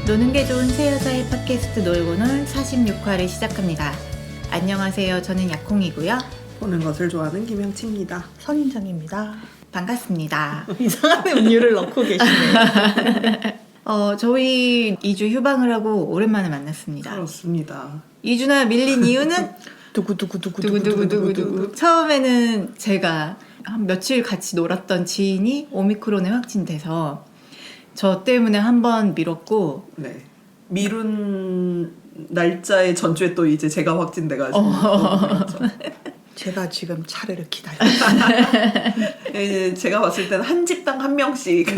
노는 게 좋은 새 여자의 팟캐스트 놀고놀 46화를 시작합니다. 안녕하세요. 저는 약콩이고요. 보는 것을 좋아하는 김영치입니다. 선인장입니다. 반갑습니다. 이상한 음료를 넣고 계시네요. 저희 2주 휴방을 하고 오랜만에 만났습니다. 그렇습니다. 2주나 밀린 이유는 두구두구두구두구두구두구. 처음에는 제가 한 며칠 같이 놀았던 지인이 오미크론에 확진돼서 저 때문에 한 번 미뤘고, 네. 미룬 날짜의 전주에 또 이제 제가 확진돼가지고 제가 지금 차례를 기다려요. 이제 제가 봤을 때는 한 집당 한 명씩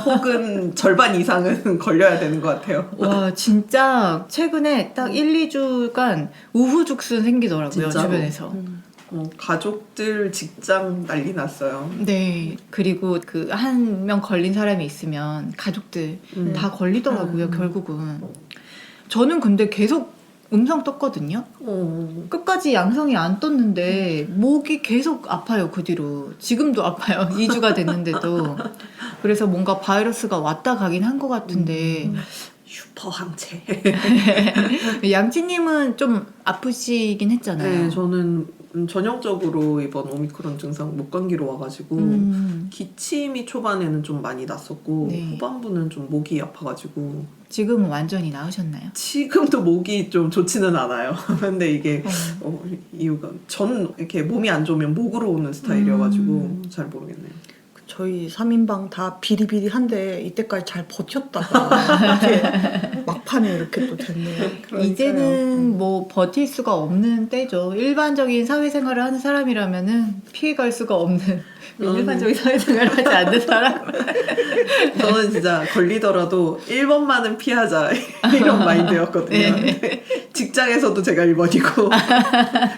혹은 절반 이상은 걸려야 되는 것 같아요. 와 진짜 최근에 딱 1, 2주간 우후죽순 생기더라고요. 진짜로? 주변에서. 가족들, 직장 난리 났어요. 네. 그리고 그 한 명 걸린 사람이 있으면 가족들 다 걸리더라고요. 결국은. 저는 근데 계속 음성 떴거든요. 끝까지 양성이 안 떴는데 목이 계속 아파요. 그 뒤로. 지금도 아파요. 2주가 됐는데도. 그래서 뭔가 바이러스가 왔다 가긴 한 것 같은데 슈퍼 항체. 양치님은 좀 아프시긴 했잖아요. 네, 저는 전형적으로 이번 오미크론 증상 목감기로 와가지고 기침이 초반에는 좀 많이 났었고 네. 후반부는 좀 목이 아파가지고 지금은 완전히 나으셨나요? 지금도 목이 좀 좋지는 않아요. 근데 이게 이유가 전 이렇게 몸이 안 좋으면 목으로 오는 스타일이어가지고 잘 모르겠네요. 저희 3인방 다 비리비리한데 이때까지 잘 버텼다가 이렇게 막판에 이렇게 또 됐네요. 이제는 뭐 버틸 수가 없는 때죠. 일반적인 사회생활을 하는 사람이라면은 피해갈 수가 없는 일반적인 사회생활을 하지 않는 사람. 저는 진짜 걸리더라도 1번만은 피하자 이런 마인드였거든요. 네. 근데 직장에서도 제가 1번이고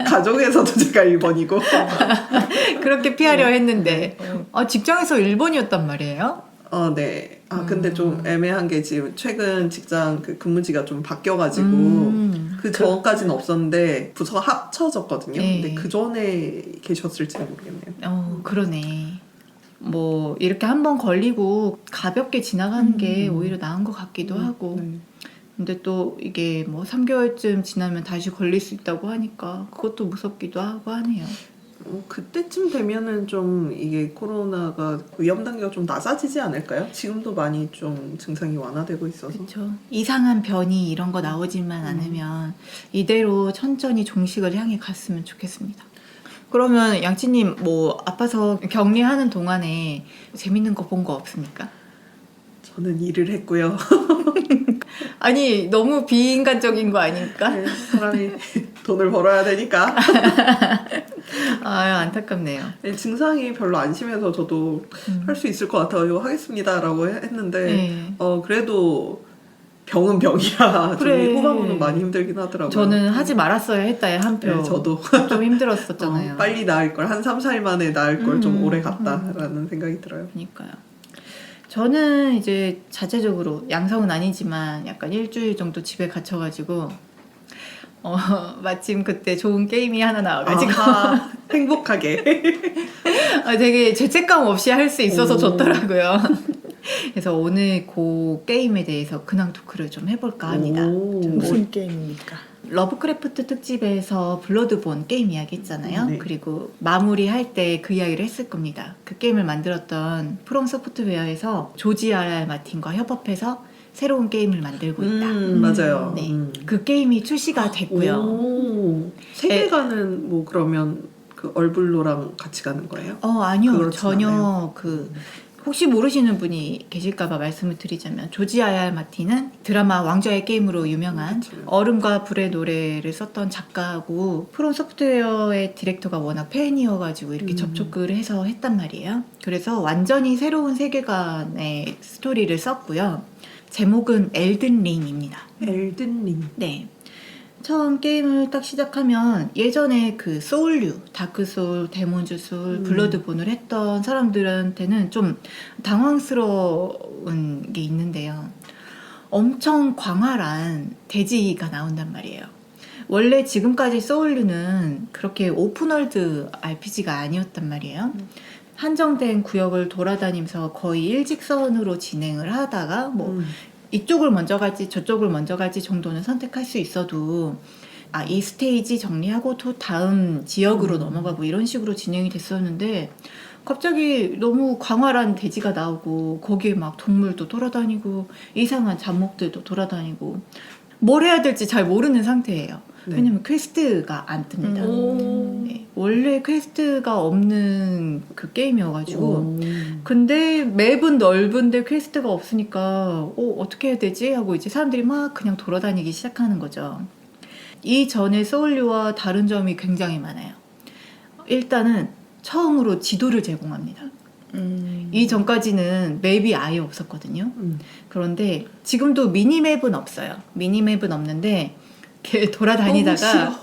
가족에서도 제가 1번이고 그렇게 피하려 했는데 직장에서 1번이었단 말이에요? 네. 근데 좀 애매한 게 지금 최근 직장 그 근무지가 좀 바뀌어가지고 그 전까지는 없었는데 부서가 합쳐졌거든요. 네. 근데 그 전에 계셨을지는 모르겠네요. 그러네. 뭐 이렇게 한번 걸리고 가볍게 지나가는 게 오히려 나은 것 같기도 하고. 근데 또 이게 뭐 3개월쯤 지나면 다시 걸릴 수 있다고 하니까 그것도 무섭기도 하고 하네요. 그때쯤 되면은 좀 이게 코로나가 위험 단계가 좀 낮아지지 않을까요? 지금도 많이 좀 증상이 완화되고 있어서. 그렇죠. 이상한 변이 이런 거 나오지만 않으면 이대로 천천히 종식을 향해 갔으면 좋겠습니다. 그러면 양치님 뭐 아파서 격리하는 동안에 재밌는 거 본 거 없습니까? 저는 일을 했고요. 아니 너무 비인간적인 거 아닙니까? 네, 사람이 돈을 벌어야 되니까. 아유 안타깝네요. 네, 증상이 별로 안 심해서 저도 할 수 있을 것 같아요. 하겠습니다라고 했는데 네. 그래도 병은 병이라 그래. 좀 후반부는 많이 힘들긴 하더라고요. 저는 하지 말았어야 했다에 한 표. 네, 저도 좀 힘들었었잖아요. 빨리 나을 걸, 한 3, 4일 만에 나을 걸 좀 오래 갔다라는 생각이 들어요. 그러니까요. 저는 이제 자체적으로 양성은 아니지만 약간 일주일 정도 집에 갇혀가지고 마침 그때 좋은 게임이 하나 나와가지고 행복하게. 되게 죄책감 없이 할 수 있어서 오. 좋더라고요. 그래서 오늘 그 게임에 대해서 근황 토크를 좀 해볼까 합니다. 무슨 게임입니까? 러브크래프트 특집에서 블러드본 게임 이야기 했잖아요. 네. 그리고 마무리할 때 그 이야기를 했을 겁니다. 그 게임을 만들었던 프롬 소프트웨어에서 조지 R.R. 마틴과 협업해서 새로운 게임을 만들고 있다. 맞아요. 네, 그 게임이 출시가 됐고요. 세계관은 뭐 그러면 그 얼블로랑 같이 가는 거예요? 아니요. 그렇진 전혀 않아요. 혹시 모르시는 분이 계실까봐 말씀을 드리자면 조지 R.R. 마틴은 드라마 왕좌의 게임으로 유명한 그렇죠. 얼음과 불의 노래를 썼던 작가고 프롬 소프트웨어의 디렉터가 워낙 팬이어가지고 이렇게 접촉을 해서 했단 말이에요. 그래서 완전히 새로운 세계관의 스토리를 썼고요. 제목은 엘든링입니다. 엘든링. 네. 처음 게임을 딱 시작하면 예전에 그 소울류, 다크소울, 데몬즈 소울, 블러드본을 했던 사람들한테는 좀 당황스러운 게 있는데요. 엄청 광활한 대지가 나온단 말이에요. 원래 지금까지 소울류는 그렇게 오픈월드 RPG가 아니었단 말이에요. 한정된 구역을 돌아다니면서 거의 일직선으로 진행을 하다가 뭐 이쪽을 먼저 갈지 저쪽을 먼저 갈지 정도는 선택할 수 있어도 이 스테이지 정리하고 또 다음 지역으로 넘어가고 이런 식으로 진행이 됐었는데 갑자기 너무 광활한 대지가 나오고 거기에 막 동물도 돌아다니고 이상한 잡목들도 돌아다니고 뭘 해야 될지 잘 모르는 상태예요. 네. 왜냐면 퀘스트가 안 뜹니다. 네, 원래 퀘스트가 없는 그 게임이어가지고 근데 맵은 넓은데 퀘스트가 없으니까 어떻게 해야 되지? 하고 이제 사람들이 막 그냥 돌아다니기 시작하는 거죠. 이 전에 소울류와 다른 점이 굉장히 많아요. 일단은 처음으로 지도를 제공합니다. 이 전까지는 맵이 아예 없었거든요. 너무 지금도 미니맵은 없어요. 미니맵은 없는데 이렇게 돌아다니다가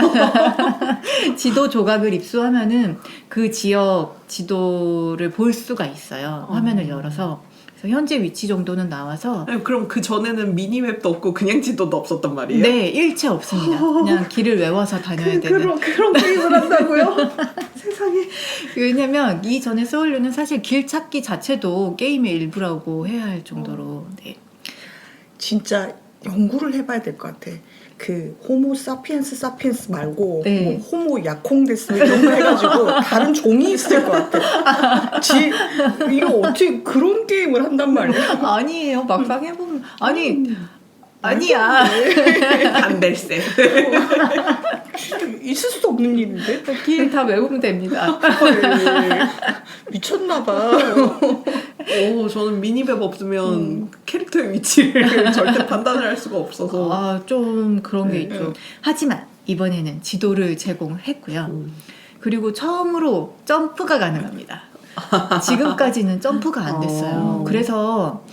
지도 조각을 입수하면은 그 지역 지도를 볼 수가 있어요. 화면을 열어서. 그래서 현재 위치 정도는 나와서 아니, 그럼 그 전에는 미니맵도 없고 그냥 지도도 없었단 말이에요? 네, 일체 없습니다. 그냥 길을 외워서 다녀야 되는. 그런 게임을 한다고요? 세상에. 왜냐면 이전에 소울류는 사실 길 찾기 자체도 게임의 일부라고 해야 할 정도로. 네. 진짜 연구를 해봐야 될 것 같아. 그 호모 사피엔스 말고 네. 뭐 호모 야콩데스 이런 거 해가지고 다른 종이 있을 것 같아. 이거 어떻게 그런 게임을 한단 말이야? 아니에요. 막상 해보면 아니야. 안될세. 있을 수도 없는 일인데. 길 다 외우면 됩니다. 미쳤나봐. 저는 미니맵 없으면 캐릭터의 위치를 절대 판단을 할 수가 없어서. 좀 그런 게 있죠. 하지만 이번에는 지도를 제공을 했고요. 그리고 처음으로 점프가 가능합니다. 지금까지는 점프가 안 됐어요. 그래서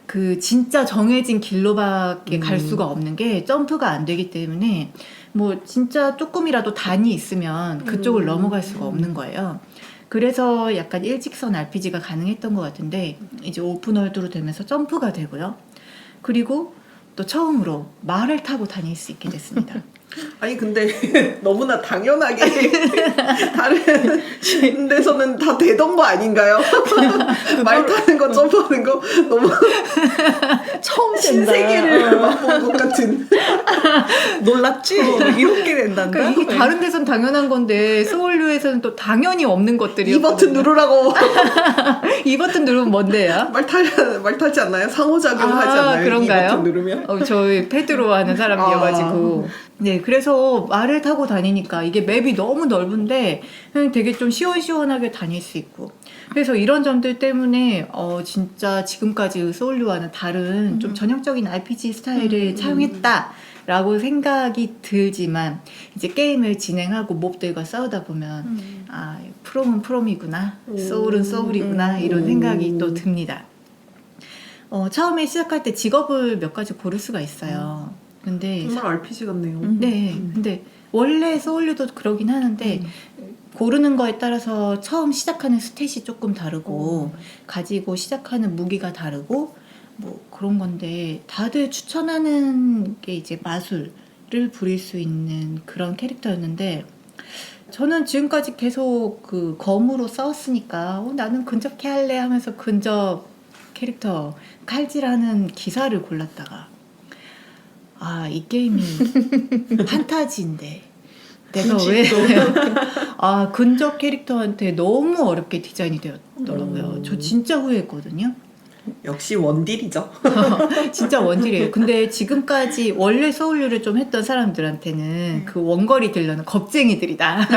그 진짜 정해진 길로밖에 갈 수가 없는 게 점프가 안 되기 때문에 뭐 진짜 조금이라도 단이 있으면 그쪽을 넘어갈 수가 없는 거예요. 그래서 약간 일직선 RPG가 가능했던 것 같은데 이제 오픈월드로 되면서 점프가 되고요. 그리고 또 처음으로 말을 타고 다닐 수 있게 됐습니다. 아니 근데 너무나 당연하게 다른 데서는 다 되던 거 아닌가요? 말 타는 거 점프하는 거 너무 처음 된다. 신세계를 맛본 것 같은. 놀랐지? 이렇게 된단다. 그러니까 이게 다른 데선 당연한 건데 소울류에서는 또 당연히 없는 것들이 이 버튼 누르라고. 이 버튼 누르면 뭔데요? 말 타지 않나요? 상호작용하지 않나요? 그런가요? 이 버튼 누르면? 저희 패드로 하는 사람이어가지고 네, 그래서 말을 타고 다니니까 이게 맵이 너무 넓은데 그냥 되게 좀 시원시원하게 다닐 수 있고 그래서 이런 점들 때문에 진짜 지금까지 소울류와는 다른 좀 전형적인 RPG 스타일을 차용했다라고 생각이 들지만 이제 게임을 진행하고 몹들과 싸우다 보면 프롬은 프롬이구나 소울은 소울이구나 이런 생각이 또 듭니다. 처음에 시작할 때 직업을 몇 가지 고를 수가 있어요. 근데 정말 RPG 같네요. 네, 근데 원래 소울류도 그러긴 하는데 고르는 거에 따라서 처음 시작하는 스탯이 조금 다르고 가지고 시작하는 무기가 다르고 뭐 그런 건데 다들 추천하는 게 이제 마술을 부릴 수 있는 그런 캐릭터였는데 저는 지금까지 계속 그 검으로 싸웠으니까 나는 근접캐 할래 하면서 근접 캐릭터 칼질하는 기사를 골랐다가 이 게임이 판타지인데 내가 왜 근접 캐릭터한테 너무 어렵게 디자인이 되었더라고요. 저 진짜 후회했거든요. 역시 원딜이죠. 진짜 원딜이에요. 근데 지금까지 원래 소울류를 좀 했던 사람들한테는 그 원거리 딜러는 겁쟁이들이다.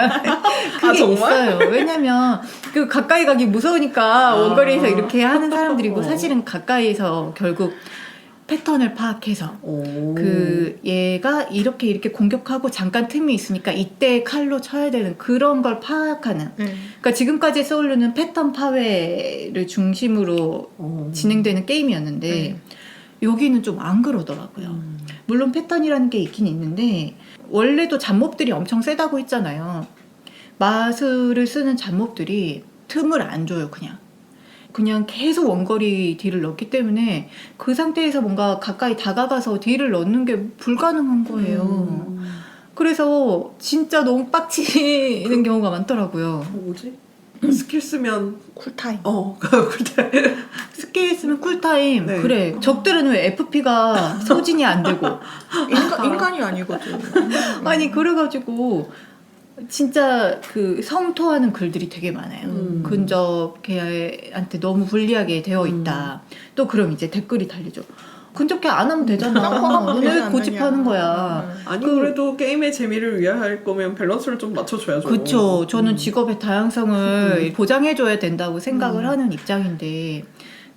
그게 정말? 있어요. 왜냐면 그 가까이 가기 무서우니까 원거리에서 이렇게 하는 사람들이고 사실은 가까이에서 결국 패턴을 파악해서 그 얘가 이렇게 공격하고 잠깐 틈이 있으니까 이때 칼로 쳐야 되는 그런 걸 파악하는 그러니까 지금까지 소울류는 패턴 파괴를 중심으로 진행되는 게임이었는데 여기는 좀 안 그러더라고요. 물론 패턴이라는 게 있긴 있는데 원래도 잡몹들이 엄청 세다고 했잖아요. 마술을 쓰는 잡몹들이 틈을 안 줘요. 그냥 계속 원거리 딜을 넣기 때문에 그 상태에서 뭔가 가까이 다가가서 딜을 넣는 게 불가능한 거예요. 그래서 진짜 너무 빡치는 경우가 많더라고요. 뭐지? 스킬 쓰면 쿨타임. 쿨타임. 스킬 쓰면 쿨타임. 네. 그래. 적들은 왜 FP가 소진이 안 되고. 인간이 아니거든. 아니, 그래가지고, 진짜 그 성토하는 글들이 되게 많아요. 근접계한테 너무 불리하게 되어 있다. 또 그럼 이제 댓글이 달리죠. 근접계 안 하면 되잖아. 너네 왜 고집하는 거야. 아니 그래도 게임의 재미를 위할 거면 밸런스를 좀 맞춰줘야죠. 그쵸. 저는 직업의 다양성을 보장해줘야 된다고 생각을 하는 입장인데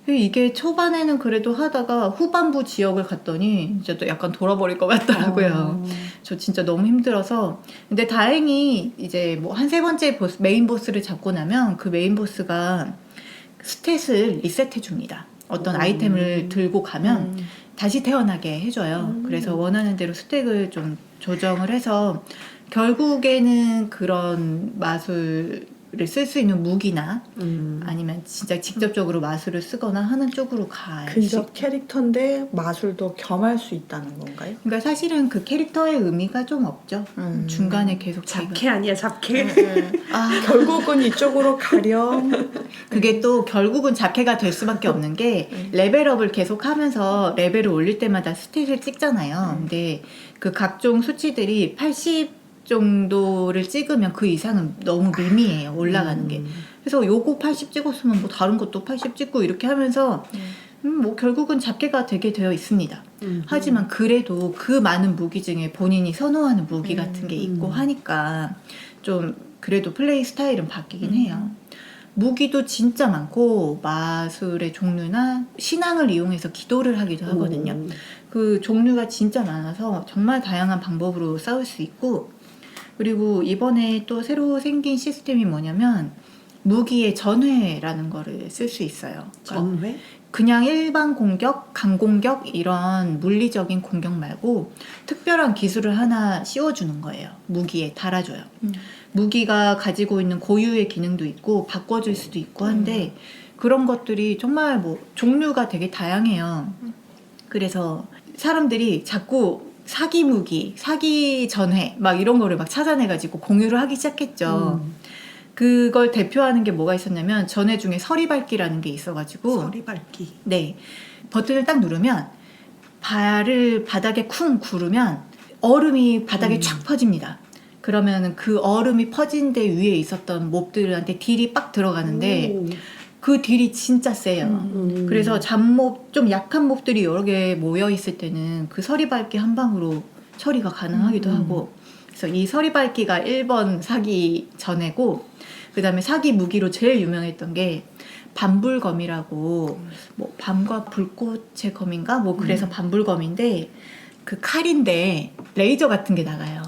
이게 초반에는 그래도 하다가 후반부 지역을 갔더니 이제 또 약간 돌아버릴 것 같더라고요. 저 진짜 너무 힘들어서. 근데 다행히 이제 뭐 한 세 번째 보스, 메인 보스를 잡고 나면 그 메인 보스가 스탯을 리셋해 줍니다. 어떤 아이템을 들고 가면 다시 태어나게 해줘요. 그래서 원하는 대로 스택을 좀 조정을 해서 결국에는 그런 마술을 쓸 수 있는 무기나 아니면 진짜 직접적으로 마술을 쓰거나 하는 쪽으로 가요. 근접 캐릭터인데 마술도 겸할 수 있다는 건가요? 그러니까 사실은 그 캐릭터의 의미가 좀 없죠. 중간에 계속 잡캐 아니야 잡캐. 결국은 이쪽으로 가렴. 그게 또 결국은 잡캐가 될 수밖에 없는 게 레벨업을 계속 하면서 레벨을 올릴 때마다 스탯을 찍잖아요. 근데 그 각종 수치들이 80 정도를 찍으면 그 이상은 너무 미미해요. 올라가는 게. 그래서 요거 80 찍었으면 뭐 다른 것도 80 찍고 이렇게 하면서 뭐 결국은 잡캐가 되게 되어 있습니다. 하지만 그래도 그 많은 무기 중에 본인이 선호하는 무기 같은 게 있고 하니까 좀 그래도 플레이 스타일은 바뀌긴 해요. 무기도 진짜 많고 마술의 종류나 신앙을 이용해서 기도를 하기도 하거든요. 그 종류가 진짜 많아서 정말 다양한 방법으로 싸울 수 있고 그리고 이번에 또 새로 생긴 시스템이 뭐냐면 무기의 전회라는 거를 쓸 수 있어요. 그러니까 전회? 그냥 일반 공격, 강공격 이런 물리적인 공격 말고 특별한 기술을 하나 씌워주는 거예요. 무기에 달아줘요. 무기가 가지고 있는 고유의 기능도 있고 바꿔줄 수도 있고 한데 그런 것들이 정말 뭐 종류가 되게 다양해요. 그래서 사람들이 자꾸 사기 무기, 사기 전회 막 이런 거를 막 찾아내가지고 공유를 하기 시작했죠. 그걸 대표하는 게 뭐가 있었냐면 전회 중에 서리밟기라는 게 있어가지고 서리밟기. 네, 버튼을 딱 누르면 발을 바닥에 쿵 구르면 얼음이 바닥에 쫙 퍼집니다. 그러면 그 얼음이 퍼진 데 위에 있었던 몹들한테 딜이 빡 들어가는데 그 딜이 진짜 세요. 그래서 잡몹, 좀 약한 몹들이 여러 개 모여 있을 때는 그 서리밟기 한 방으로 처리가 가능하기도 하고 그래서 이 서리밟기가 1번 사기 전에고 그 다음에 사기 무기로 제일 유명했던 게 반불검이라고 뭐 밤과 불꽃의 검인가 뭐 그래서 반불검인데 그 칼인데 레이저 같은 게 나가요.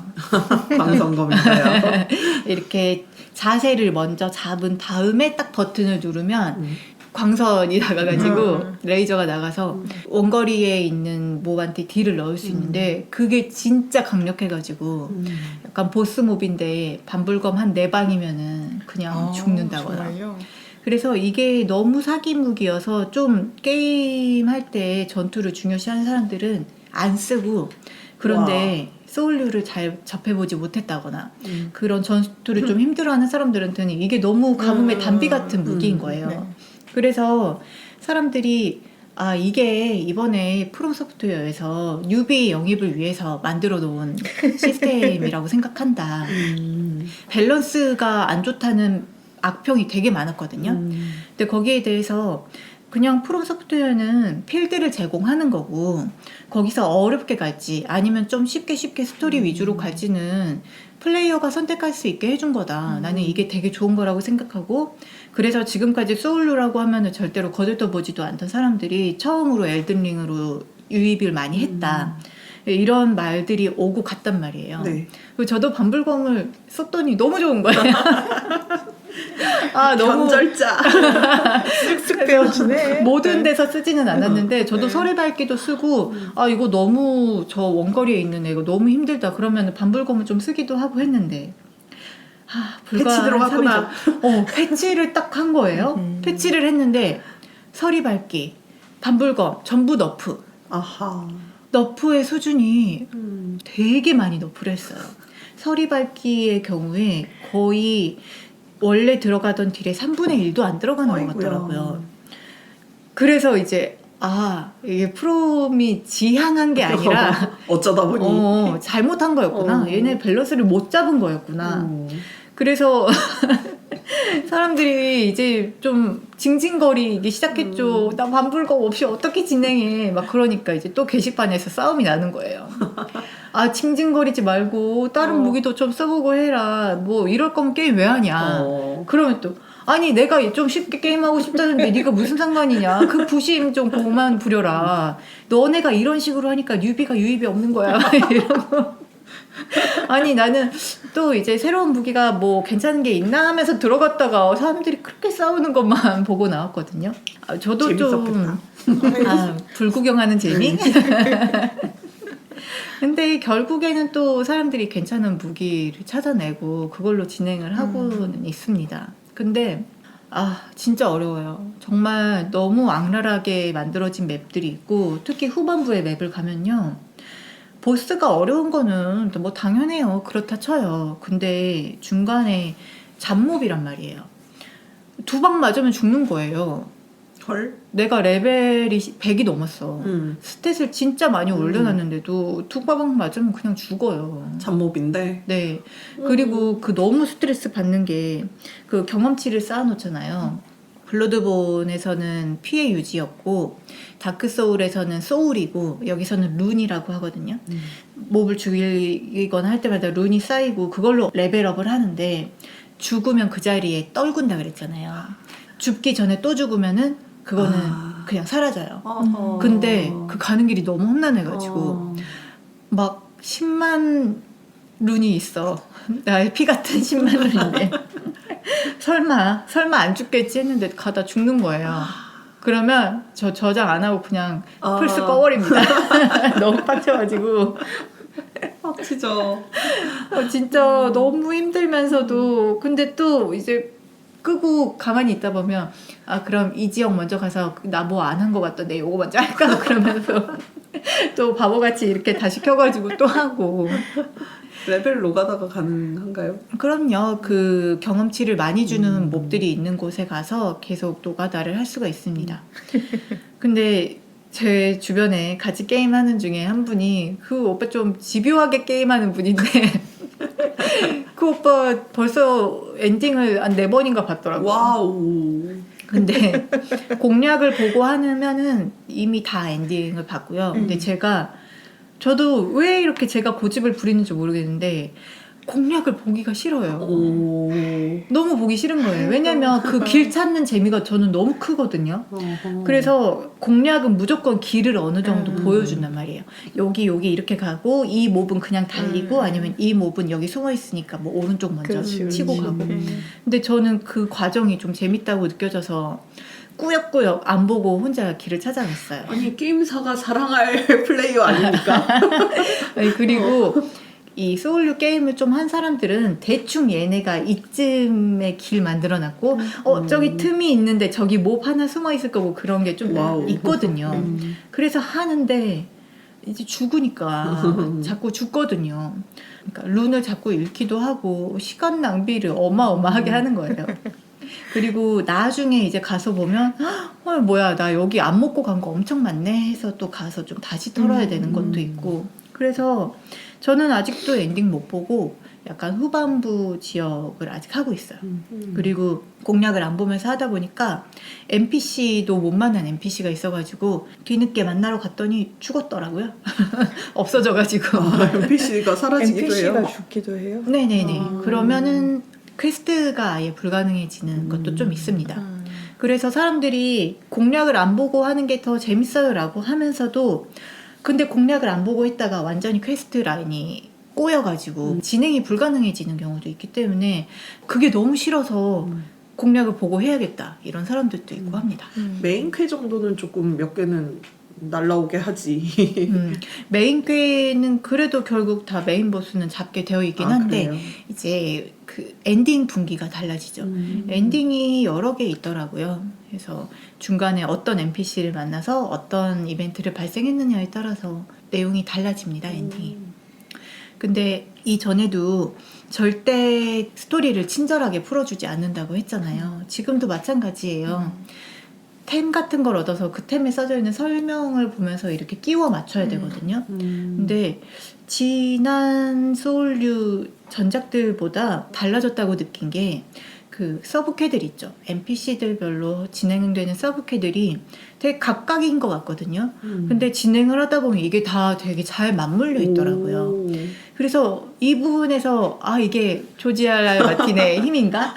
광선검인가요? 이렇게 자세를 먼저 잡은 다음에 딱 버튼을 누르면 광선이 나가가지고 레이저가 나가서 원거리에 있는 몹한테 딜을 넣을 수 있는데 그게 진짜 강력해가지고 약간 보스몹인데 반불검 한 4방이면은 그냥 죽는다거나. 정말요? 그래서 이게 너무 사기 무기여서 좀 게임 할 때 전투를 중요시하는 사람들은 안 쓰고 그런데 소울류를 잘 접해보지 못했다거나 그런 전투를 좀 힘들어하는 사람들한테는 이게 너무 가뭄의 단비 같은 무기인 거예요. 네. 그래서 사람들이 아 이게 이번에 프롬 소프트웨어에서 뉴비 영입을 위해서 만들어 놓은 시스템이라고 생각한다. 밸런스가 안 좋다는 악평이 되게 많았거든요. 근데 거기에 대해서 그냥 프롬 소프트웨어는 필드를 제공하는 거고 거기서 어렵게 갈지 아니면 좀 쉽게 스토리 위주로 갈지는 플레이어가 선택할 수 있게 해준 거다. 나는 이게 되게 좋은 거라고 생각하고 그래서 지금까지 소울루라고 하면은 절대로 거들떠보지도 않던 사람들이 처음으로 엘든링으로 유입을 많이 했다. 이런 말들이 오고 갔단 말이에요. 네. 그리고 저도 반불검을 썼더니 너무 좋은 거예요. 아, 너무 견절자. 쓱쓱 빼어지네. 모든 데서 쓰지는 않았는데 저도 서리밟기도 쓰고 아 이거 너무 저 원거리에 있는 애 이거 너무 힘들다 그러면 반불검을 좀 쓰기도 하고 했는데 불과 패치 들어갔구나. 3일이죠. 패치를 딱 한 거예요. 패치를 했는데 서리밟기, 반불검 전부 너프. 아하. 너프의 수준이 되게 많이 너프를 했어요. 서리밟기의 경우에 거의 원래 들어가던 딜의 3분의 1도 안 들어가는 것 아이고야. 같더라고요. 그래서 이제 이게 프롬이 지향한 게 아니라 어쩌다 보니 잘못한 거였구나. 얘네 밸런스를 못 잡은 거였구나. 그래서 사람들이 이제 좀 징징거리기 시작했죠. 나 반불금 없이 어떻게 진행해. 막 그러니까 이제 또 게시판에서 싸움이 나는 거예요. 징징거리지 말고 다른 무기도 좀 써보고 해라. 뭐 이럴 거면 게임 왜 하냐. 그러면 또 아니 내가 좀 쉽게 게임하고 싶다는데 네가 무슨 상관이냐. 그 부심 좀 그만 부려라. 너네가 이런 식으로 하니까 뉴비가 유입이 없는 거야. 이러고 아니 나는 또 이제 새로운 무기가 뭐 괜찮은 게 있나 하면서 들어갔다가 사람들이 그렇게 싸우는 것만 보고 나왔거든요. 저도 재밌었겠다. 좀 불구경하는 재미? 근데 결국에는 또 사람들이 괜찮은 무기를 찾아내고 그걸로 진행을 하고는 있습니다. 근데 진짜 어려워요. 정말 너무 악랄하게 만들어진 맵들이 있고 특히 후반부의 맵을 가면요. 보스가 어려운 거는 뭐 당연해요. 그렇다 쳐요. 근데 중간에 잡몹이란 말이에요. 2방 맞으면 죽는 거예요. 헐? 내가 레벨이 100이 넘었어. 스탯을 진짜 많이 올려놨는데도 2방 맞으면 그냥 죽어요. 잡몹인데. 네. 그리고 그 너무 스트레스 받는 게 그 경험치를 쌓아놓잖아요. 블러드본에서는 피해 유지였고 다크소울에서는 소울이고 여기서는 룬이라고 하거든요. 몹을 죽이거나 할 때마다 룬이 쌓이고 그걸로 레벨업을 하는데 죽으면 그 자리에 떨군다 그랬잖아요. 죽기 전에 또 죽으면은 그거는 그냥 사라져요. 근데 그 가는 길이 너무 험난해가지고 막 10만 룬이 있어. 나의 피 같은 10만 룬인데 설마 안 죽겠지 했는데 가다 죽는 거예요. 그러면 저 저장 안 하고 그냥 플스 꺼버립니다. 너무 빡쳐가지고 빡치죠. 진짜 너무 힘들면서도 근데 또 이제 끄고 가만히 있다 보면 그럼 이 지역 먼저 가서 나 뭐 안 한 거 같던데 요거 먼저 할까 그러면서 또 바보같이 이렇게 다시 켜가지고 또 하고 레벨 노가다가 가능한가요? 그럼요. 그 경험치를 많이 주는 몹들이 있는 곳에 가서 계속 노가다를 할 수가 있습니다. 근데 제 주변에 같이 게임하는 중에 한 분이 그 오빠 좀 집요하게 게임하는 분인데 그 오빠 벌써 엔딩을 한 4번인가 봤더라고요. 와우. 근데 공략을 보고 하면은 이미 다 엔딩을 봤고요. 근데 저도 왜 이렇게 제가 고집을 부리는지 모르겠는데 공략을 보기가 싫어요. 너무 보기 싫은 거예요. 왜냐면 그 길 찾는 재미가 저는 너무 크거든요. 그래서 공략은 무조건 길을 어느 정도 보여준단 말이에요. 여기 이렇게 가고 이 몹은 그냥 달리고 아니면 이 몹은 여기 숨어 있으니까 뭐 오른쪽 먼저 치고 가고. 근데 저는 그 과정이 좀 재밌다고 느껴져서 꾸역꾸역 안 보고 혼자 길을 찾아냈어요. 아니 게임사가 사랑할 플레이어 아닙니까? 아니, 그리고 이 소울류 게임을 좀 한 사람들은 대충 얘네가 이쯤에 길 만들어놨고 저기 틈이 있는데 저기 몹 하나 숨어 있을 거고 그런 게 좀 있거든요. 그래서 하는데 이제 죽으니까 자꾸 죽거든요. 그러니까 룬을 자꾸 잃기도 하고 시간 낭비를 어마어마하게 하는 거예요. 그리고 나중에 이제 가서 보면 뭐야 나 여기 안 먹고 간 거 엄청 많네 해서 또 가서 좀 다시 털어야 되는 것도 있고 그래서 저는 아직도 엔딩 못 보고 약간 후반부 지역을 아직 하고 있어요. 그리고 공략을 안 보면서 하다 보니까 NPC도 못 만난 NPC가 있어가지고 뒤늦게 만나러 갔더니 죽었더라고요. 없어져가지고 NPC가 사라지기도 해요. NPC가 죽기도 해요? 네네네. 그러면은 퀘스트가 아예 불가능해지는 것도 좀 있습니다. 그래서 사람들이 공략을 안 보고 하는 게 더 재밌어요 라고 하면서도 근데 공략을 안 보고 했다가 완전히 퀘스트 라인이 꼬여가지고 진행이 불가능해지는 경우도 있기 때문에 그게 너무 싫어서 공략을 보고 해야겠다 이런 사람들도 있고 합니다. 메인 퀘 정도는 조금 몇 개는 날라오게 하지. 메인 퀘는 그래도 결국 다 메인 보스는 잡게 되어 있긴 한데 그래요? 이제 그 엔딩 분기가 달라지죠. 엔딩이 여러 개 있더라고요. 그래서 중간에 어떤 NPC를 만나서 어떤 이벤트를 발생했느냐에 따라서 내용이 달라집니다. 엔딩이. 근데 이전에도 절대 스토리를 친절하게 풀어주지 않는다고 했잖아요. 지금도 마찬가지예요. 템 같은 걸 얻어서 그 템에 써져 있는 설명을 보면서 이렇게 끼워 맞춰야 되거든요. 근데 지난 소울류 전작들보다 달라졌다고 느낀 게 그 서브캐들 있죠. NPC들별로 진행되는 서브캐들이 되게 각각인 것 같거든요. 근데 진행을 하다 보면 이게 다 되게 잘 맞물려 있더라고요. 그래서 이 부분에서 아 이게 조지 R.R. 마틴의 힘인가?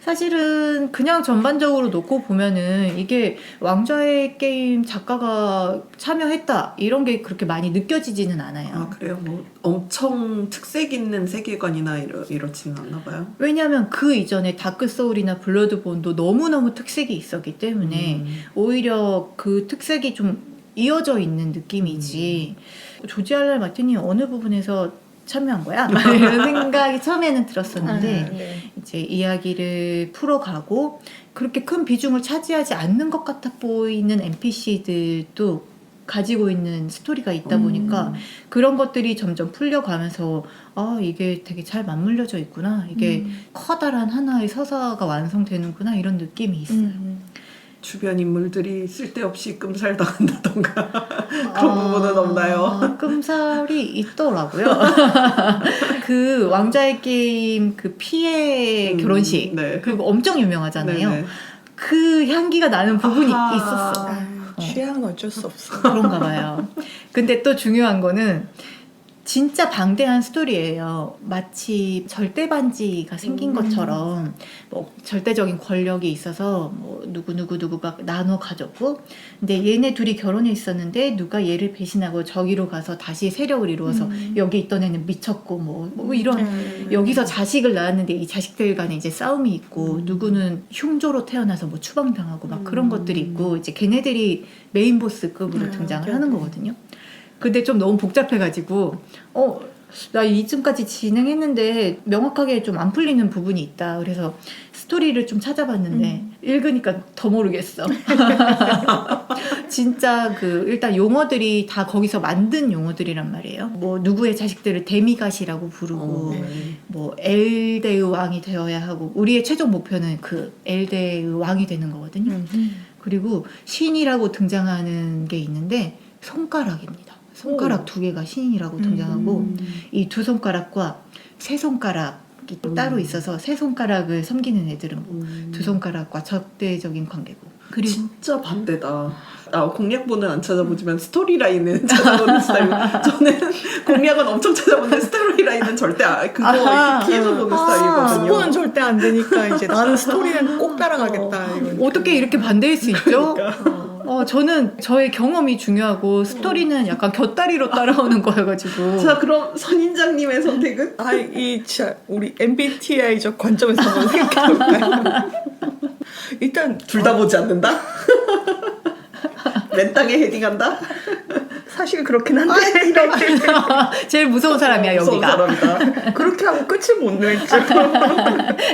사실은 그냥 전반적으로 놓고 보면은 이게 왕좌의 게임 작가가 참여했다 이런 게 그렇게 많이 느껴지지는 않아요. 아 그래요? 뭐 엄청 특색 있는 세계관이나 이렇지는 않나 봐요. 왜냐하면 그 이전에 다크 소울이나 블러드본도 너무너무 특색이 있었기 때문에 오히려 그 특색이 좀 이어져 있는 느낌이지. 조지 R.R. 마틴이 어느 부분에서 참여한 거야? 막 이런 생각이 처음에는 들었었는데 네. 이제 이야기를 풀어가고 그렇게 큰 비중을 차지하지 않는 것 같아 보이는 NPC들도 가지고 있는 스토리가 있다 보니까 그런 것들이 점점 풀려가면서 아 이게 되게 잘 맞물려져 있구나, 이게 커다란 하나의 서사가 완성되는구나 이런 느낌이 있어요. 주변 인물들이 쓸데없이 끔살당한다던가 그런 부분은 없나요? 끔살이 있더라고요. 그 왕자의 게임 그 피해 결혼식 네. 그거 엄청 유명하잖아요. 네네. 그 향기가 나는 부분이 아하. 있었어. 취향은 어쩔 수 없어. 그런가 봐요. 근데 또 중요한 거는 진짜 방대한 스토리예요. 마치 절대 반지가 생긴 것처럼 뭐 절대적인 권력이 있어서 뭐 누구가 나눠 가졌고, 근데 얘네 둘이 결혼해 있었는데 누가 얘를 배신하고 저기로 가서 다시 세력을 이루어서 여기 있던 애는 미쳤고 뭐 이런 여기서 자식을 낳았는데 이 자식들 간에 이제 싸움이 있고 누구는 흉조로 태어나서 뭐 추방당하고 막 그런 것들이 있고 이제 걔네들이 메인 보스급으로 등장을 하는 거거든요. 근데 좀 너무 복잡해가지고 나 이쯤까지 진행했는데 명확하게 좀 안 풀리는 부분이 있다. 그래서 스토리를 좀 찾아봤는데 읽으니까 더 모르겠어. 진짜 그 일단 용어들이 다 거기서 만든 용어들이란 말이에요. 뭐 누구의 자식들을 데미갓이라고 부르고 뭐 엘데의 왕이 되어야 하고 우리의 최종 목표는 그 엘데의 왕이 되는 거거든요. 그리고 신이라고 등장하는 게 있는데 손가락입니다. 손가락 두 개가 신이라고 등장하고 이 두 손가락과 세 손가락이 따로 있어서 세 손가락을 섬기는 애들은 두 손가락과 적대적인 관계고. 그리고 진짜 반대다. 공략본은 안 찾아보지만 스토리라인은 찾아보는 스타일이고 저는 공략은 엄청 찾아보는데 스토리라인은 절대 그거 이렇게 피해서 보는 스타일이거든요. 스포는 절대 안 되니까 이제 나는 스토리는 꼭 따라가겠다. 이거니까. 어떻게 이렇게 반대일 수 있죠? 저는 저의 경험이 중요하고 스토리는 약간 곁다리로 따라오는 거여가지고. 자 그럼 선인장님의 선택은? 이 진짜 우리 MBTI적 관점에서 한번 생각해볼까요? 일단 둘 다 보지 않는다? 맨 땅에 헤딩한다? 사실 그렇긴 한데 제일 무서운 사람이야 무서운 여기가. 사람이다. 그렇게 하고 끝을 못 냈죠.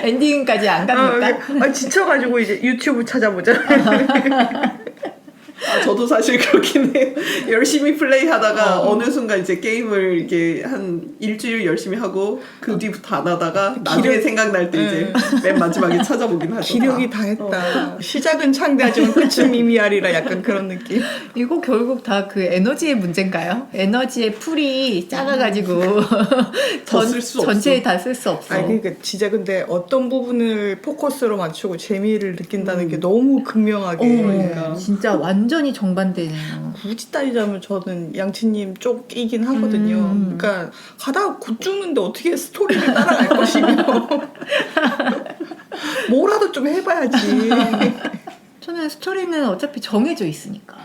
엔딩까지 안 갑니까? 지쳐가지고 이제 유튜브 찾아보자. 저도 사실 그렇긴 해요. 열심히 플레이하다가 어느 순간 이제 게임을 이게 한 일주일 열심히 하고 그 뒤부터 안 하다가 나중에 생각날 때 이제 맨 마지막에 찾아보긴 하죠. 기력이 다 했다. 시작은 창대하지만 끝은 미미하리라 약간 그런 느낌. 이거 결국 다 그 에너지의 문제인가요? 에너지의 풀이 작아가지고 더 쓸 수 없어. 전체에 다 쓸 수 없어. 그러니까 진짜 근데 어떤 부분을 포커스로 맞추고 재미를 느낀다는 게 너무 극명하게. 그러니까. 진짜 완전히 정반대네요. 굳이 따지자면 저는 양치님 쪽이긴 하거든요. 그러니까 가다가 곧 죽는데 어떻게 스토리를 따라갈 것이며 뭐라도 좀 해봐야지. 저는 스토리는 어차피 정해져 있으니까.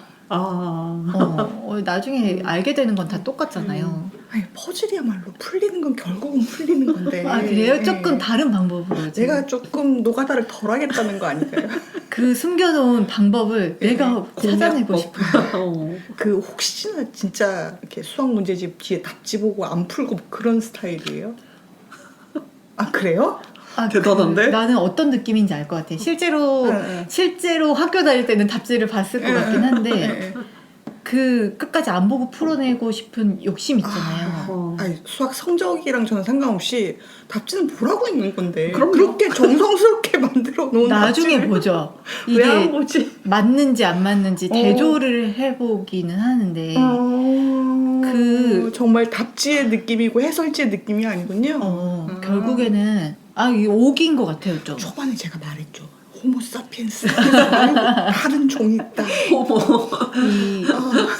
나중에 알게 되는 건 다 똑같잖아요. 아니 퍼즐이야말로 풀리는 건 결국은 풀리는 건데. 그래요? 조금 다른 방법으로. 내가 조금 노가다를 덜 하겠다는 거 아닐까요? 그 숨겨놓은 방법을 내가 찾아내고 싶어요. 그 혹시나 진짜 이렇게 수학 문제집 뒤에 답지 보고 안 풀고 그런 스타일이에요? 그래요? 대단한데? 나는 어떤 느낌인지 알 것 같아. 실제로 학교 다닐 때는 답지를 봤을 것 같긴 한데 그 끝까지 안 보고 풀어내고 싶은 욕심 있잖아요. 아니 수학 성적이랑 저는 상관없이 답지는 보라고 있는 건데 그럼요. 그렇게 정성스럽게 만들어 놓은 나중에 답지를 보죠. 왜 안 이게 보지? 맞는지 안 맞는지 대조를 해보기는 하는데 정말 답지의 느낌이고 해설지의 느낌이 아니군요. 결국에는 이 오기인 것 같아요 좀. 초반에 제가 말했죠. 호모사피엔스 다른 종이 있다. 이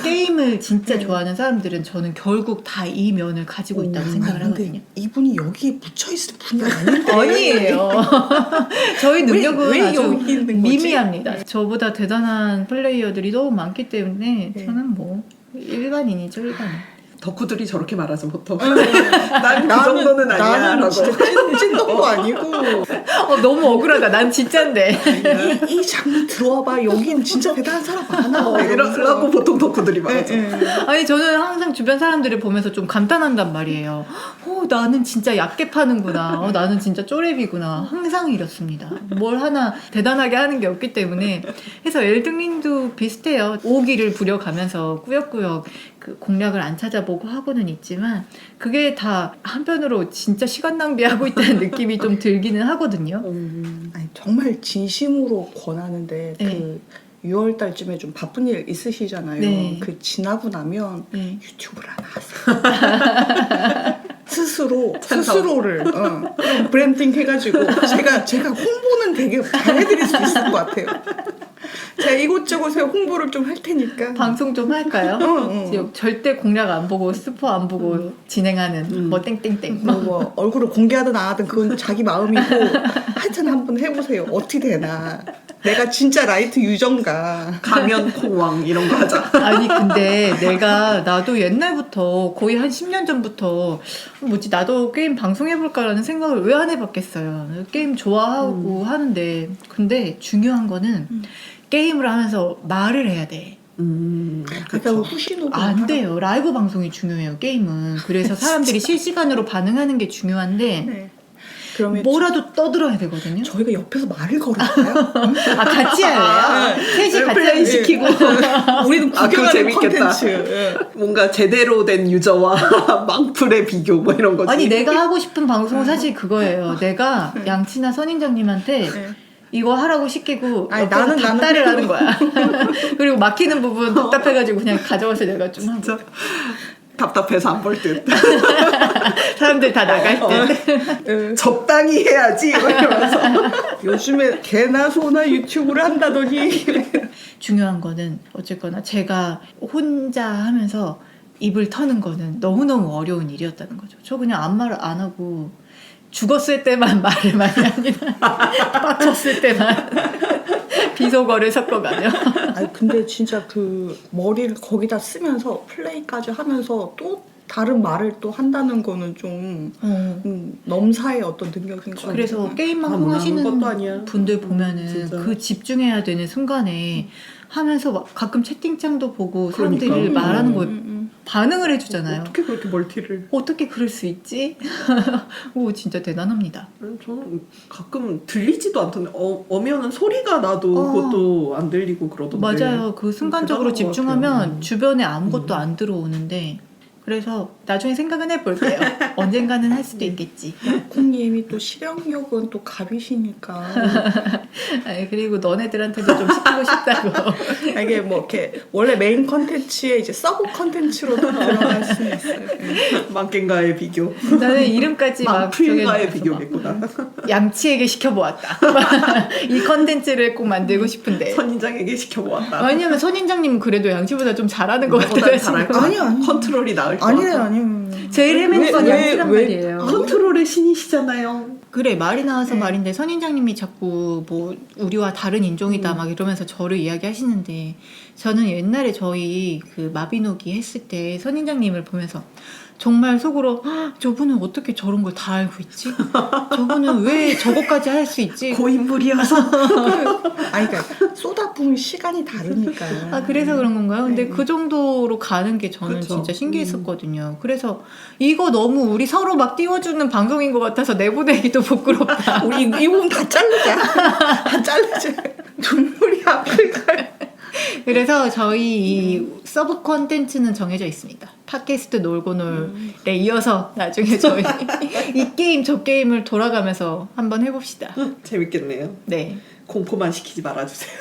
게임을 진짜 좋아하는 사람들은 저는 결국 다 이 면을 가지고 있다고 생각을 근데 하거든요. 이분이 여기에 묻혀있을 분이 아닌데. 아니에요. 저희 능력은 왜 아주 여기 있는 거지? 미미합니다. 저보다 대단한 플레이어들이 너무 많기 때문에 네. 저는 뭐 일반인이죠, 일반인. 덕후들이 저렇게 말하죠 보통. 난 그 정도는 아니야 나는 라고. 진짜 찐덕도 아니고 너무 억울하다. 난 진짠데. 이 장르 들어와봐. 여긴 진짜 대단한 사람 많아. 이러라고 보통 덕후들이 말하죠. 아니 저는 항상 주변 사람들을 보면서 좀 감탄한단 말이에요. 나는 진짜 얕게 파는구나. 나는 진짜 쪼렙이구나. 항상 이렇습니다. 뭘 하나 대단하게 하는 게 없기 때문에. 그래서 엘든링도 비슷해요. 오기를 부려가면서 꾸역꾸역 그 공략을 안 찾아보고 하고는 있지만 그게 다 한편으로 진짜 시간 낭비하고 있다는 느낌이 좀 들기는 하거든요. 아니, 정말 진심으로 권하는데 네. 그 6월 달쯤에 좀 바쁜 일 있으시잖아요. 네. 그 지나고 나면 네. 유튜브를 하나 하세요. 스스로를 브랜딩 해가지고 제가 홍보는 되게 잘해드릴 수 있을 것 같아요. 제가 이곳저곳에 홍보를 좀 할 테니까. 방송 좀 할까요? 응. 절대 공략 안 보고 스포 안 보고 진행하는 뭐 땡땡땡 뭐 얼굴을 공개하든 안 하든 그건 자기 마음이고 하여튼 한번 해보세요. 어떻게 되나. 내가 진짜 라이트 유전가. 가면 콩왕 이런 거 하자. 아니 근데 나도 옛날부터 거의 한 10년 전부터 뭐지 나도 게임 방송해볼까라는 생각을 왜 안 해봤겠어요. 게임 좋아하고 하는데 근데 중요한 거는 게임을 하면서 말을 해야 돼. 그러니까 후시노도 안 돼요. 라이브 방송이 중요해요 게임은. 그래서 사람들이 실시간으로 반응하는 게 중요한데 네. 그러면 뭐라도 떠들어야 되거든요. 저희가 옆에서 말을 걸을까요? 같이 할래요? 셋이 같이 플레이 시키고. 우리는 그거 구경하는 재밌겠다. 콘텐츠. 뭔가 제대로 된 유저와 망풀의 비교 뭐 이런 거지. 아니 내가 하고 싶은 방송은 사실 그거예요. 내가 양치나 선인장님한테 이거 하라고 시키고 아니, 나는 나는 답답을 하는 거야. 그리고 막히는 부분 답답해가지고 그냥 가져와서 내가 좀 하고. 진짜 답답해서 안 볼 듯. 사람들 다 나갈 때. 적당히 해야지 뭐 이러면서. 요즘에 개나 소나 유튜브를 한다더니 중요한 거는 어쨌거나 제가 혼자 하면서 입을 터는 거는 너무너무 어려운 일이었다는 거죠. 저 그냥 아무 말을 안 하고 죽었을 때만 말을 많이 합니다. 빡쳤을 때만 비속어를 섞어가며. 아니 근데 진짜 그 머리를 거기다 쓰면서 플레이까지 하면서 또 다른 말을 또 한다는 거는 좀 넘사의 어떤 능력인 것 같아요. 그래서 게임 뭐 방송 하시는 것도 아니야. 분들 보면은 진짜. 그 집중해야 되는 순간에 하면서 막 가끔 채팅창도 보고 사람들이 그러니까. 말하는 거에 반응을 해주잖아요. 어떻게 그렇게 멀티를. 어떻게 그럴 수 있지? 오 진짜 대단합니다. 저는 가끔 들리지도 않던데 오면은 소리가 나도 그것도 안 들리고 그러던데. 맞아요. 그 순간적으로 대단한 것 집중하면 같아요. 주변에 아무것도 안 들어오는데 그래서 나중에 생각은 해볼게요. 언젠가는 할 수도 있겠지. 콩님이 또 실행력은 또 갑이시니까 아니, 그리고 너네들한테도 좀 시키고 싶다고. 이게 뭐 이렇게 원래 메인 컨텐츠에 이제 서브 컨텐츠로도 들어갈 수 있어요. 망겐과의 비교. 나는 이름까지 막 망풀과의 정해놓고서 비교겠구나. 막 양치에게 시켜보았다. 이 컨텐츠를 꼭 만들고 싶은데. 선인장에게 시켜보았다. 왜냐면 선인장님은 그래도 양치보다 좀 잘하는 것 나보다 같아요. 잘할 지금. 거 아니. 컨트롤이 나을 것 아니래요, 같아. 아니요. 제일 헤매는 건 양치란 왜? 말이에요. 컨트롤의 신이시잖아요. 그래 말이 나와서 네. 말인데 선인장님이 자꾸 뭐 우리와 다른 인종이다 막 이러면서 저를 이야기하시는데 저는 옛날에 저희 그 마비노기 했을 때 선인장님을 보면서 정말 속으로 "헉, 저분은 어떻게 저런 걸 다 알고 있지? 저분은 왜 저것까지 할 수 있지?" 고인물이어서. 아니 그러니까 쏟아부은 시간이 다르니까. 아 그래서 그런 건가요? 근데 네. 그 정도로 가는 게 저는 그쵸. 진짜 신기했었거든요. 그래서 이거 너무 우리 서로 막 띄워주는 방송인 것 같아서 내보내기도 부끄럽다. 우리 이 부분 다 자르자. 다 자르자. 눈물이 앞을 가요. 그래서 저희 이 서브 콘텐츠는 정해져 있습니다. 팟캐스트 놀고놀에 이어서 나중에 저희 이 게임 저 게임을 돌아가면서 한번 해봅시다. 재밌겠네요. 네. 공포만 시키지 말아주세요.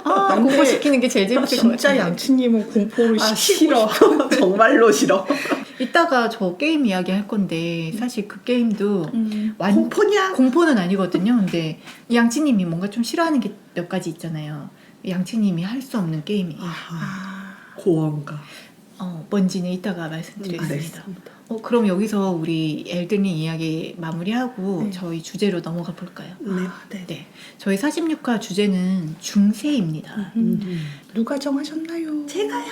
아, 공포 시키는 게 제일 재밌을 것 진짜 같아요. 양치님은 공포를 시키고 싫어. 정말로 싫어. 이따가 저 게임 이야기 할 건데 사실 그 게임도 공포냐? 공포는 아니거든요. 근데 양치님이 뭔가 좀 싫어하는 게 몇 가지 있잖아요. 양치님이 할 수 없는 게임이에요. 고언가. 뭔지는 이따가 말씀드리겠습니다. 알겠습니다. 그럼 여기서 우리 엘든링 이야기 마무리하고 네. 저희 주제로 넘어가 볼까요? 네. 네, 저희 46화 주제는 중세입니다. 누가 정하셨나요? 제가요.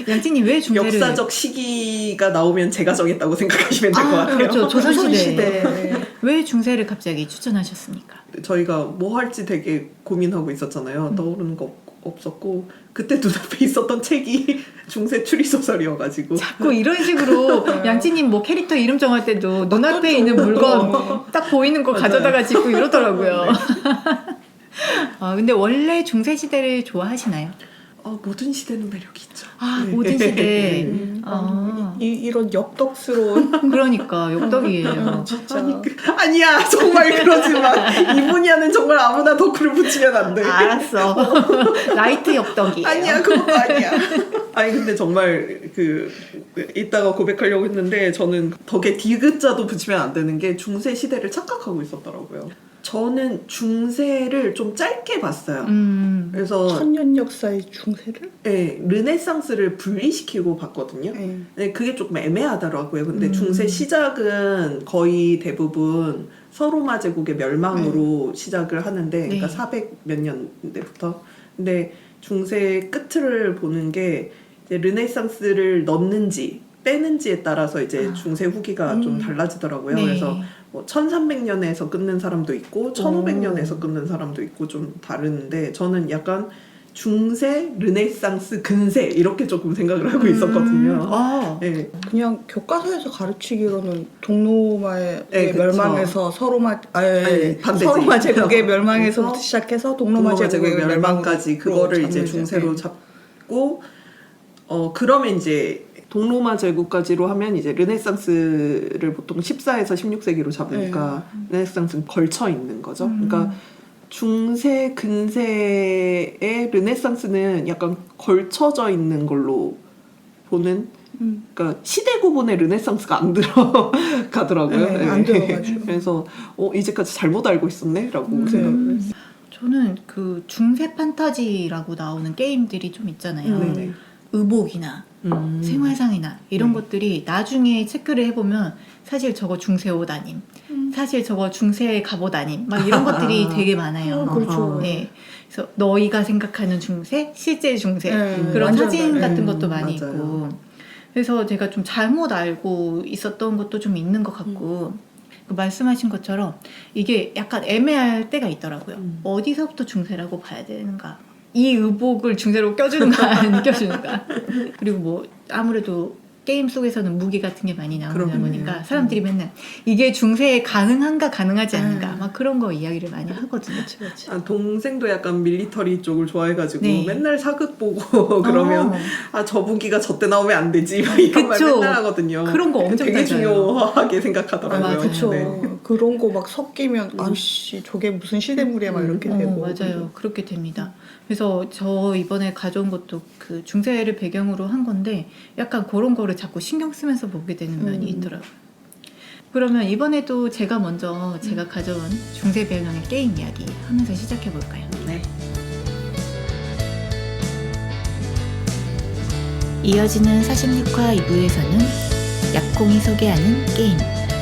양치님 왜 중세를? 역사적 시기가 나오면 제가 정했다고 생각하시면 될 것 같아요. 그렇죠. 조선시대. 조선시대. 왜 중세를 갑자기 추천하셨습니까? 저희가 뭐 할지 되게 고민하고 있었잖아요. 떠오르는 거 없었고 그때 눈앞에 있었던 책이 중세 추리소설이어가지고 자꾸 이런 식으로 양치님 뭐 캐릭터 이름 정할 때도 눈앞에 있는 물건 딱 보이는 거 맞아요. 가져다가 짓고 이러더라고요. 근데 원래 중세 시대를 좋아하시나요? 모든 시대는 매력이 있죠. 네. 모든 시대. 이런 엽떡스러운 그러니까 역덕이에요. 진짜 아니야 정말 그러지 마. 이 분야는 정말 아무나 덕후를 붙이면 안 돼. 알았어. 라이트 역덕이에요. 아니야 그것도 아니야. 아니 근데 정말 이따가 고백하려고 했는데 저는 덕에 디귿자도 붙이면 안 되는 게 중세 시대를 착각하고 있었더라고요. 저는 중세를 좀 짧게 봤어요. 그래서 천년 역사의 중세를? 네, 르네상스를 분리시키고 봤거든요. 네. 네, 그게 조금 애매하더라고요. 근데 중세 시작은 거의 대부분 서로마 제국의 멸망으로 시작을 하는데, 그러니까 네. 400 몇 년대부터. 근데 중세 끝을 보는 게 이제 르네상스를 넣는지 빼는지에 따라서 이제 중세 후기가 좀 달라지더라고요. 네. 그래서 뭐 1300년에서 끊는 사람도 있고 1500년에서 끊는 사람도 있고 좀 다른데 저는 약간 중세, 르네상스, 근세 이렇게 조금 생각을 하고 있었거든요. 네. 그냥 교과서에서 가르치기로는 동로마의 네, 멸망에서 서로마 반대지. 서로마 제국의 멸망에서부터 그래서 시작해서 동로마 동로마 제국의 제국의 멸망까지 그거를 이제 잡는 중세로 네. 잡고 그러면 이제 동로마 제국까지로 하면 이제 르네상스를 보통 14에서 16세기로 잡으니까 르네상스는 걸쳐 있는 거죠. 그러니까 중세 근세의 르네상스는 약간 걸쳐져 있는 걸로 보는 그러니까 시대 구분에 르네상스가 안 들어가더라고요. 네, 안 들어가죠. 그래서 이제까지 잘못 알고 있었네라고 생각을 했어요. 저는 그 중세 판타지라고 나오는 게임들이 좀 있잖아요. 네네. 의복이나 생활상이나 이런 것들이 나중에 체크를 해보면 사실 저거 중세 옷 아님, 사실 저거 중세 갑옷 아님, 막 이런 것들이 되게 많아요. 그렇죠. 네. 그래서 너희가 생각하는 중세, 실제 중세 그런 완전 사진 다르네. 같은 것도 많이 맞아요. 있고, 그래서 제가 좀 잘못 알고 있었던 것도 좀 있는 것 같고. 그 말씀하신 것처럼 이게 약간 애매할 때가 있더라고요. 어디서부터 중세라고 봐야 되는가? 이 의복을 중세로 껴주는가 안 껴주는가? 그리고 뭐 아무래도 게임 속에서는 무기 같은 게 많이 나오다 그럼요. 보니까 사람들이 맨날 이게 중세에 가능한가 가능하지 않은가 막 그런 거 이야기를 많이 하거든요. 동생도 약간 밀리터리 쪽을 좋아해가지고 네. 맨날 사극 보고 그러면 저 무기가 저때 나오면 안 되지 막 이런 말 그쵸. 맨날 하거든요. 그런 거 엄청 되게 따져요. 중요하게 생각하더라고요. 맞아요. 그렇죠. 네. 그런 거 막 섞이면 아씨 저게 무슨 시대물이야 막 이렇게 되고. 맞아요. 그렇게 됩니다. 그래서 저 이번에 가져온 것도 그 중세를 배경으로 한 건데 약간 그런 거를 자꾸 신경 쓰면서 보게 되는 면이 있더라고요. 그러면 이번에도 제가 가져온 중세 배경의 게임 이야기 하면서 시작해 볼까요? 네. 이어지는 46화 2부에서는 약공이 소개하는 게임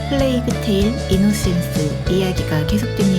플레이그 테일 이노센스 이야기가 계속됩니다.